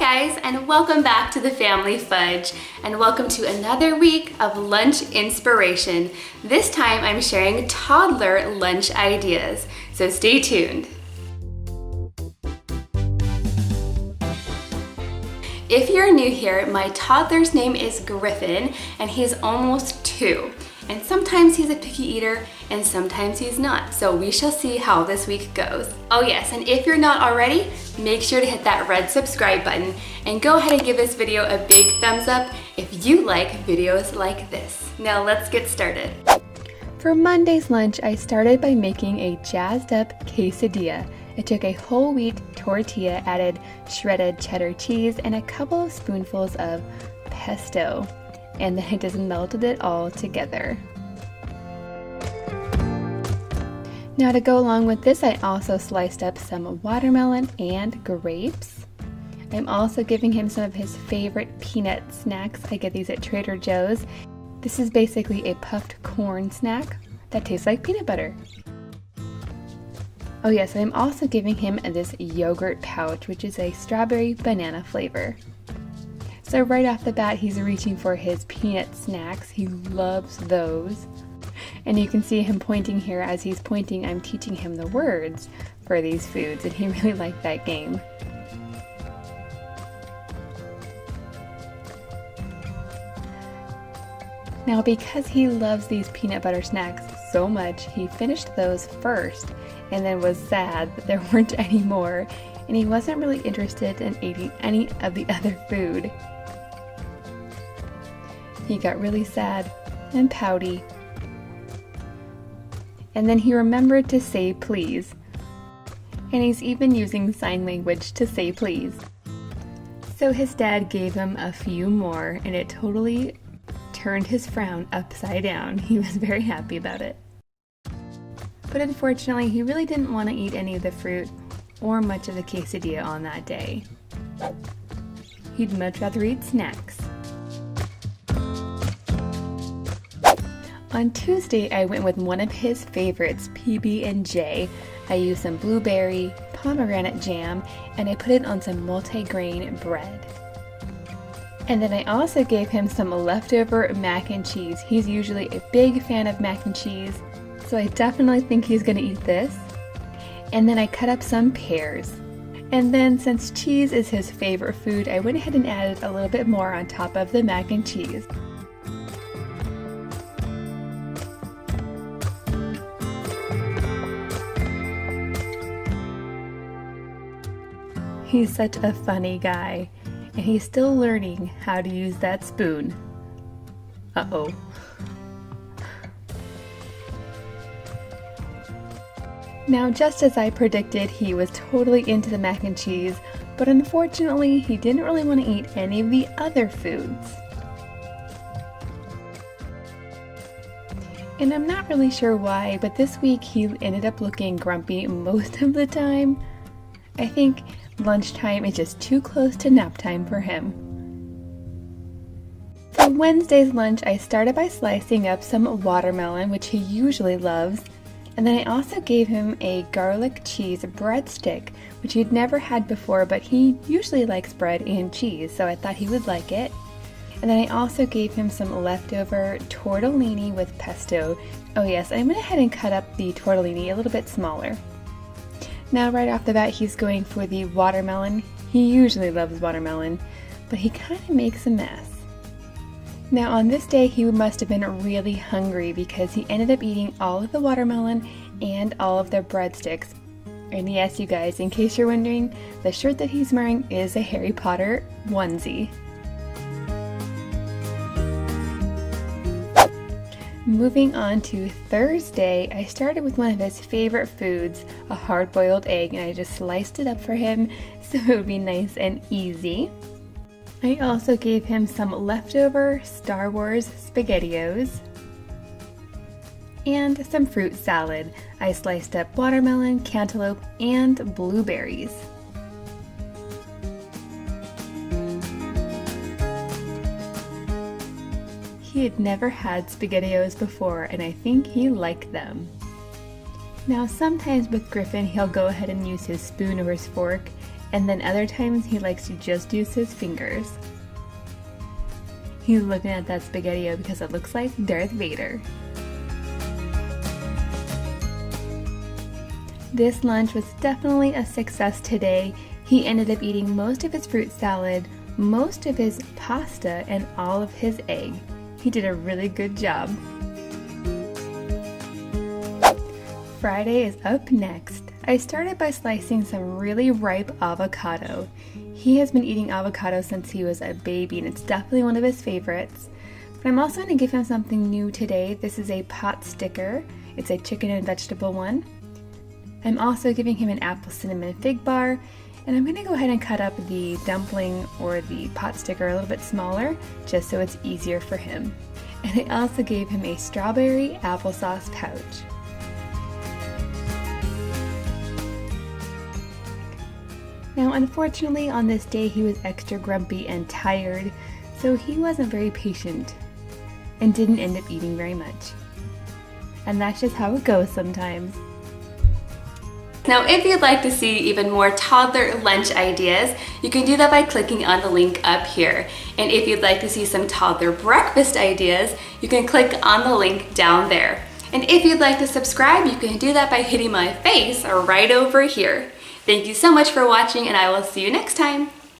guys, and welcome back to the Family Fudge, and welcome to another week of lunch inspiration. This time I'm sharing toddler lunch ideas, so stay tuned. If you're new here, my toddler's name is Griffin, and he's almost 2. And sometimes he's a picky eater, and sometimes he's not. So we shall see how this week goes. Oh yes, and if you're not already, make sure to hit that red subscribe button, and go ahead and give this video a big thumbs up if you like videos like this. Now let's get started. For Monday's lunch, I started by making a jazzed up quesadilla. I took a whole wheat tortilla, added shredded cheddar cheese, and a couple of spoonfuls of pesto. And then I just melted it all together. Now to go along with this, I also sliced up some watermelon and grapes. I'm also giving him some of his favorite peanut snacks. I get these at Trader Joe's. This is basically a puffed corn snack that tastes like peanut butter. Oh yes, I'm also giving him this yogurt pouch, which is a strawberry banana flavor. So right off the bat, he's reaching for his peanut snacks. He loves those. And you can see him pointing here. As he's pointing, I'm teaching him the words for these foods, and he really liked that game. Now, because he loves these peanut butter snacks so much, he finished those first and then was sad that there weren't any more, and he wasn't really interested in eating any of the other food. He got really sad and pouty. And then he remembered to say please. And he's even using sign language to say please. So his dad gave him a few more, and it totally turned his frown upside down. He was very happy about it. But unfortunately, he really didn't want to eat any of the fruit or much of the quesadilla on that day. He'd much rather eat snacks. On Tuesday, I went with one of his favorites, PB&J. I used some blueberry, pomegranate jam, and I put it on some multi-grain bread. And then I also gave him some leftover mac and cheese. He's usually a big fan of mac and cheese, so I definitely think he's going to eat this. And then I cut up some pears. And then since cheese is his favorite food, I went ahead and added a little bit more on top of the mac and cheese. He's such a funny guy, and he's still learning how to use that spoon. Uh-oh. Now, just as I predicted, he was totally into the mac and cheese, but unfortunately, he didn't really want to eat any of the other foods. And I'm not really sure why, but this week he ended up looking grumpy most of the time. I think lunchtime is just too close to nap time for him. For Wednesday's lunch, I started by slicing up some watermelon, which he usually loves, and then I also gave him a garlic cheese breadstick, which he'd never had before, but he usually likes bread and cheese, so I thought he would like it. And then I also gave him some leftover tortellini with pesto. Oh yes, I went ahead and cut up the tortellini a little bit smaller. Now right off the bat, he's going for the watermelon. He usually loves watermelon, but he kind of makes a mess. Now on this day, he must have been really hungry because he ended up eating all of the watermelon and all of the breadsticks. And yes, you guys, in case you're wondering, the shirt that he's wearing is a Harry Potter onesie. Moving on to Thursday, I started with one of his favorite foods, a hard-boiled egg, and I just sliced it up for him so it would be nice and easy. I also gave him some leftover Star Wars SpaghettiOs and some fruit salad. I sliced up watermelon, cantaloupe, and blueberries. He had never had SpaghettiOs before, and I think he liked them. Now sometimes with Griffin, he'll go ahead and use his spoon or his fork, and then other times he likes to just use his fingers. He's looking at that SpaghettiO because it looks like Darth Vader. This lunch was definitely a success today. He ended up eating most of his fruit salad, most of his pasta, and all of his egg. He did a really good job. Friday is up next. I started by slicing some really ripe avocado. He has been eating avocado since he was a baby and it's definitely one of his favorites. But I'm also going to give him something new today. This is a pot sticker. It's a chicken and vegetable one. I'm also giving him an apple cinnamon fig bar, and I'm going to go ahead and cut up the dumpling or the pot sticker a little bit smaller just so it's easier for him. And I also gave him a strawberry applesauce pouch. Now, unfortunately, on this day he was extra grumpy and tired, so he wasn't very patient and didn't end up eating very much. And that's just how it goes sometimes. Now, if you'd like to see even more toddler lunch ideas, you can do that by clicking on the link up here. And if you'd like to see some toddler breakfast ideas, you can click on the link down there. And if you'd like to subscribe, you can do that by hitting my face right over here. Thank you so much for watching, and I will see you next time.